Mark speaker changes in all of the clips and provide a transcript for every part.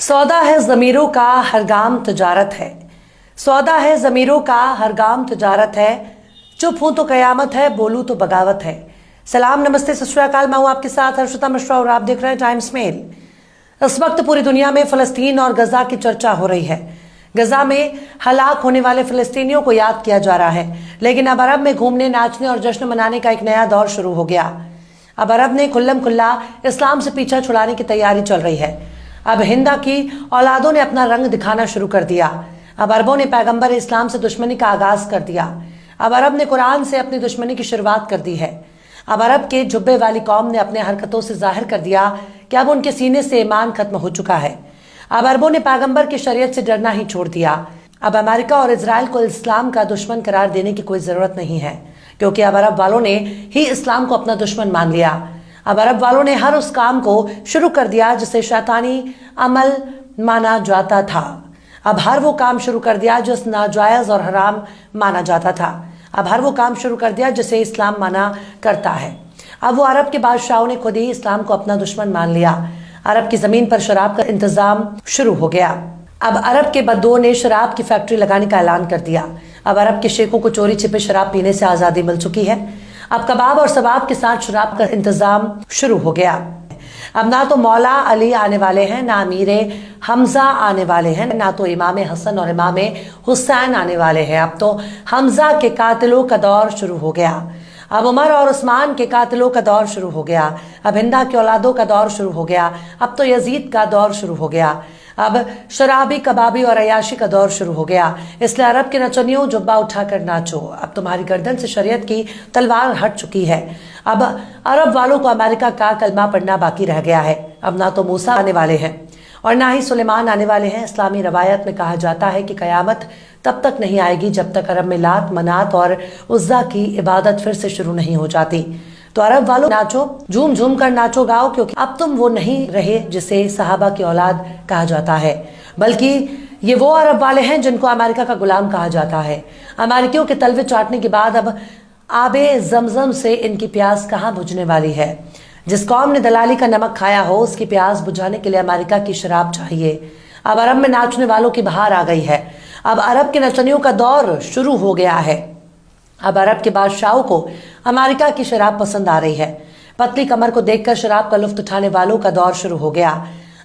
Speaker 1: सौदा है ज़मीरों का हर गाम तिजारत है। सौदा है ज़मीरों का हर गाम तिजारत है। चुप हूं तो कयामत है, बोलूं तो बगावत है। सलाम, नमस्ते, सत श्री अकाल। मैं हूं आपके साथ हर्षिता मिश्रा और आप देख रहे हैं टाइम्स मेल। इस वक्त पूरी दुनिया में फ़लस्तीन और गजा की चर्चा हो रही है। गजा में हलाक होने वाले फ़लस्तीनियों को याद किया जा रहा है, लेकिन अब अरब में घूमने, नाचने और जश्न मनाने का एक नया दौर शुरू हो गया। अब अरब ने खुल्लम खुल्ला इस्लाम से पीछा छुड़ाने की तैयारी चल रही है। अब हिंदा की औलादों ने अपना रंग दिखाना शुरू कर दिया। अब अरबों ने पैगंबर इस्लाम से दुश्मनी का आगाज कर दिया। अब अरब ने कुरान से अपनी दुश्मनी की शुरुआत कर दी है। अब अरब के जुब्बे वाली कौम ने अपने हरकतों से जाहिर कर दिया कि अब उनके सीने से ईमान खत्म हो चुका है। अब अरबों ने पैगंबर की शरीयत से डरना ही छोड़ दिया। अब अमेरिका और इजराइल को इस्लाम का दुश्मन करार देने की कोई जरूरत नहीं है, क्योंकि अब अरब वालों ने ही इस्लाम को अपना दुश्मन मान लिया। अब अरब वालों ने हर उस काम को शुरू कर दिया जिसे शैतानी अमल माना जाता था। अब हर वो काम शुरू कर दिया जो नाजायज और हराम माना जाता था। अब हर वो काम शुरू कर दिया जिसे इस्लाम माना करता है। अब वो अरब के बादशाहों ने खुद ही इस्लाम को अपना दुश्मन मान लिया। अरब की जमीन पर शराब का इंतजाम शुरू हो गया। अब अरब के बद्दुओं ने शराब की फैक्ट्री लगाने का ऐलान कर दिया। अब अरब के शेखों को चोरी छिपे शराब पीने से आज़ादी मिल चुकी है। अब कबाब और सबाब के साथ शराब का इंतजाम शुरू हो गया। अब ना तो मौला अली आने वाले हैं, ना अमीरे हमजा आने वाले हैं, ना तो इमाम हसन और इमाम हुसैन आने वाले हैं। अब तो हमजा के कातिलों का दौर शुरू हो गया। अब उमर और उस्मान के कातिलों का दौर शुरू हो गया। अब हिंदा की औलादों का दौर शुरू हो गया। अब तो यजीद का दौर शुरू हो गया। अब शराबी, कबाबी और अयाशी का दौर शुरू हो गया। इसलिए अरब के नचनियों, जुब्बा उठाकर नाचो, अब तुम्हारी गर्दन से शरीयत की तलवार हट चुकी है। अब अरब वालों को अमेरिका का कलमा पढ़ना बाकी रह गया है। अब ना तो मूसा आने वाले हैं और ना ही सुलेमान आने वाले हैं। इस्लामी रवायत में कहा जाता है कि कयामत तब तक नहीं आएगी जब तक अरब में लात, मनात और उज़्ज़ा की इबादत फिर से शुरू नहीं हो जाती। तो अरब वालों, नाचो, झूम झूम कर नाचो, गाओ, क्योंकि अब तुम वो नहीं रहे जिसे सहाबा की औलाद कहा जाता है, बल्कि ये वो अरब वाले हैं जिनको अमेरिका का गुलाम कहा जाता है। अमेरिकियों के तलवे चाटने के बाद अब आबे जमजम से इनकी प्यास कहाँ बुझने वाली है। जिस कौम ने दलाली का नमक खाया हो, उसकी प्यास बुझाने के लिए अमेरिका की शराब चाहिए। अब अरब में नाचने वालों की बहार आ गई है। अब अरब के नचनियों का दौर शुरू हो गया है। अब अरब के बादशाहों को अमेरिका की शराब पसंद आ रही है। पतली कमर को देखकर शराब का लुफ्त उठाने वालों का दौर शुरू हो गया।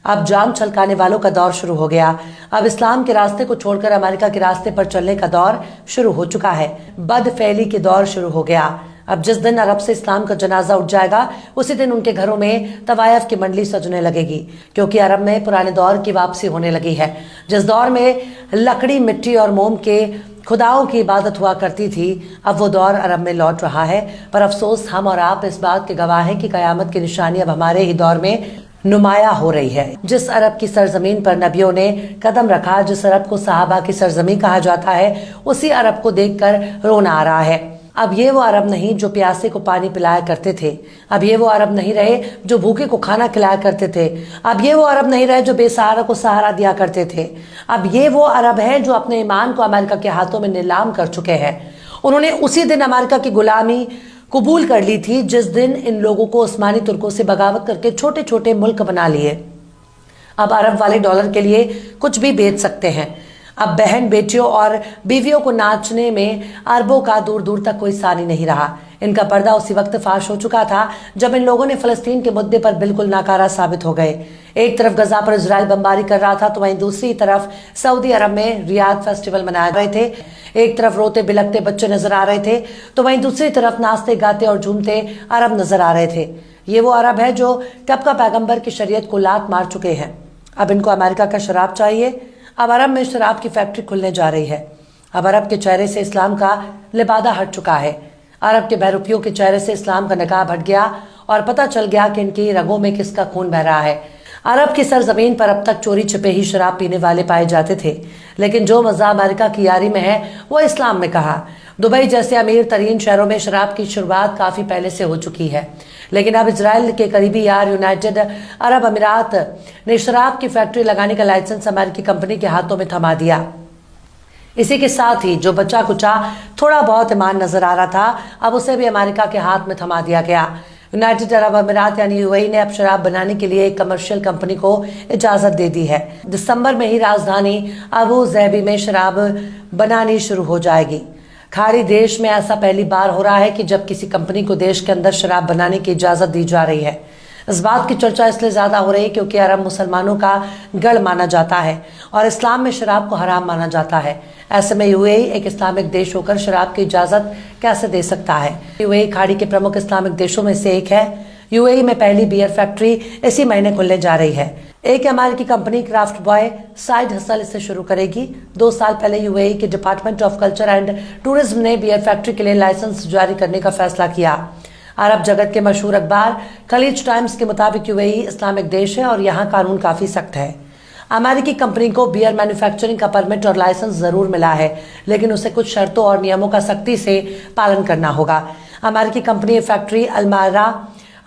Speaker 1: अब जाम छलकाने वालों का दौर शुरू हो गया। अब इस्लाम के रास्ते को छोड़कर अमेरिका के रास्ते पर चलने का दौर शुरू हो चुका है। बदफैली के दौर शुरू हो गया। अब जिस दिन अरब से इस्लाम का जनाजा उठ जाएगा, उसी दिन उनके घरों में तवायफ की मंडली सजने लगेगी, क्योंकि अरब में पुराने दौर की वापसी होने लगी है। जिस दौर में लकड़ी, मिट्टी और मोम के खुदाओं की इबादत हुआ करती थी, अब वो दौर अरब में लौट रहा है। पर अफसोस, हम और आप इस बात के गवाह हैं कि कयामत की निशानी अब हमारे ही दौर में नुमाया हो रही है। जिस अरब की सरजमीन पर नबियों ने कदम रखा, जिस अरब को सहाबा की सरजमी कहा जाता है, उसी अरब को देखकर रोना आ रहा है। अब ये वो अरब नहीं जो प्यासे को पानी पिलाया करते थे। अब ये वो अरब नहीं रहे जो भूखे को खाना खिलाया करते थे। अब ये वो अरब नहीं रहे जो बेसहारा को सहारा दिया करते थे। अब ये वो अरब हैं जो अपने ईमान को अमेरिका के हाथों में नीलाम कर चुके हैं। उन्होंने उसी दिन अमेरिका की गुलामी कबूल कर ली थी जिस दिन इन लोगों को उस्मानी तुर्कों से बगावत करके छोटे छोटे मुल्क बना लिए। अब अरब वाले डॉलर के लिए कुछ भी बेच सकते हैं। अब बहन, बेटियों और बीवियों को नाचने में अरबों का दूर दूर तक कोई सानी नहीं रहा। इनका पर्दा उसी वक्त फाश हो चुका था जब इन लोगों ने फलस्तीन के मुद्दे पर बिल्कुल नाकारा साबित हो गए। एक तरफ गजा पर इजराइल बमबारी कर रहा था, तो वहीं दूसरी तरफ सऊदी अरब में रियाद फेस्टिवल मनाए रहे थे। एक तरफ रोते बिलखते बच्चे नजर आ रहे थे, तो वहीं दूसरी तरफ नाचते गाते और झूमते अरब नजर आ रहे थे। ये वो अरब है जो कब का पैगंबर की शरीयत को लात मार चुके हैं। अब इनको अमेरिका का शराब चाहिए। अब अरब में शराब की फैक्ट्री खुलने जा रही है। अब अरब के चेहरे से इस्लाम का लिबादा हट चुका है। अरब के बहरूपियों के चेहरे से इस्लाम का नकाब हट गया और पता चल गया कि इनकी रगों में किसका खून बह रहा है। अरब की सरजमीन पर अब तक चोरी छिपे ही शराब पीने वाले पाए जाते थे, लेकिन जो मजा अमेरिका की यारी में है वो इस्लाम में कहा। दुबई जैसे अमीर तरीन शहरों में शराब की शुरुआत काफी पहले से हो चुकी है, लेकिन अब इजराइल के करीबी यार यूनाइटेड अरब अमीरात ने शराब की फैक्ट्री लगाने का लाइसेंस अमेरिकी कंपनी के हाथों में थमा दिया। इसी के साथ ही जो बचा कुचा थोड़ा बहुत ईमान नजर आ रहा था, अब उसे भी अमेरिका के हाथ में थमा दिया गया। यूनाइटेड अरब अमीरात यानी यूएई ने अब शराब बनाने के लिए एक कमर्शियल कंपनी को इजाजत दे दी है। दिसंबर में ही राजधानी अबू ज़ैबी में शराब बनानी शुरू हो जाएगी। खाड़ी देश में ऐसा पहली बार हो रहा है कि जब किसी कंपनी को देश के अंदर शराब बनाने की इजाजत दी जा रही है। इस बात की चर्चा इसलिए ज्यादा हो रही है क्योंकि अरब मुसलमानों का गढ़ माना जाता है और इस्लाम में शराब को हराम माना जाता है। ऐसे में यूएई एक इस्लामिक देश होकर शराब की इजाजत कैसे दे सकता है? यूएई खाड़ी के प्रमुख इस्लामिक देशों में से एक है। यूएई में पहली बियर फैक्ट्री इसी महीने खुलने जा रही है। एक अमेरिकी company craft boy side hustle इसे शुरू करेगी। 2 साल पहले यूएई के department of culture and tourism ने बियर फैक्ट्री के लिए लाइसेंस जारी करने का फैसला किया। अरब जगत के मशहूर अखबार खलीज टाइम्स के मुताबिक यूएई इस्लामिक देश है और यहाँ कानून काफी सख्त है। अमेरिकी कंपनी को बियर मैन्युफैक्चरिंग का परमिट और लाइसेंस जरूर मिला है, लेकिन उसे कुछ शर्तों और नियमों का सख्ती से पालन करना होगा। अमेरिकी कंपनी ये फैक्ट्री अल्मारा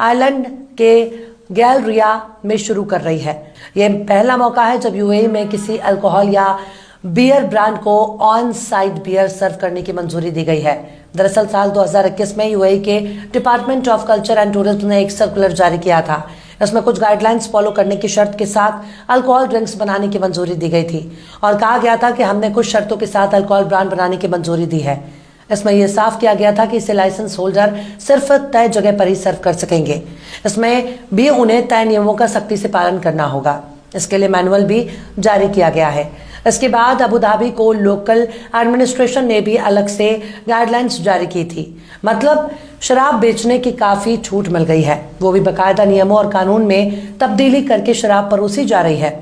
Speaker 1: आइलैंड के गैलरिया में शुरू कर रही है। यह पहला मौका है जब यूएई में किसी अल्कोहल या बियर ब्रांड को ऑन साइट बियर सर्व करने की मंजूरी दी गई है। दरअसल साल 2021 में यूएई के department of culture and tourism ने एक सर्कुलर जारी किया था। इसमें कुछ गाइडलाइंस फॉलो करने की शर्त के साथ अल्कोहल ड्रिंक्स बनाने की मंजूरी दी गई थी और कहा गया था कि हमने कुछ शर्तों के साथ अल्कोहल ब्रांड बनाने की मंजूरी दी है। इसमें यह साफ किया गया था कि इसे लाइसेंस होल्डर सिर्फ तय जगह पर ही सर्व कर सकेंगे। इसमें भी उन्हें तय नियमों का सख्ती से पालन करना होगा। इसके लिए मैनुअल भी जारी किया गया है। इसके बाद अबू धाबी को लोकल एडमिनिस्ट्रेशन ने भी अलग से गाइडलाइंस जारी की थी। मतलब शराब बेचने की काफी छूट मिल गई है, वो भी बाकायदा नियमों और कानून में तब्दीली करके शराब परोसी जा रही है।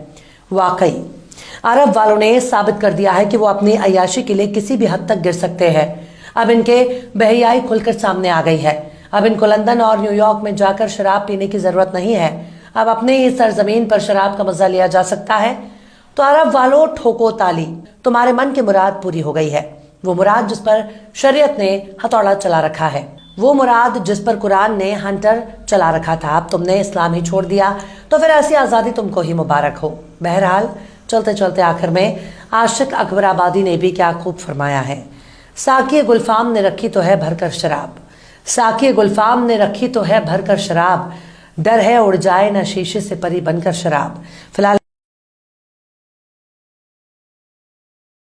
Speaker 1: वाकई अरब वालों ने साबित कर दिया है कि वो अपनी अय्याशी के लिए किसी भी हद तक गिर सकते हैं। अब इनके बेहयाई खुलकर सामने आ गई है। अब इनको लंदन और न्यूयॉर्क में जाकर शराब पीने की जरूरत नहीं है। अब अपने ही सरजमीन पर शराब का मजा लिया जा सकता है। तो अरब वालों ठोको ताली, तुम्हारे मन की मुराद पूरी हो गई है। वो मुराद जिस पर शरीयत ने हथौड़ा चला रखा है, वो मुराद जिस पर कुरान ने हंटर चला रखा था, अब तुमने इस्लाम ही छोड़ दिया। तो फिर ऐसी आज़ादी तुमको ही मुबारक हो। बहरहाल चलते चलते आखिर में आशिक अकबर आबादी ने भी क्या खूब फरमाया है। साकी गुलफाम ने रखी तो है भरकर शराब, साकी गुलफाम ने रखी तो है भरकर शराब, डर है उड़ जाए न शीशे से परी बनकर शराब। फिलहाल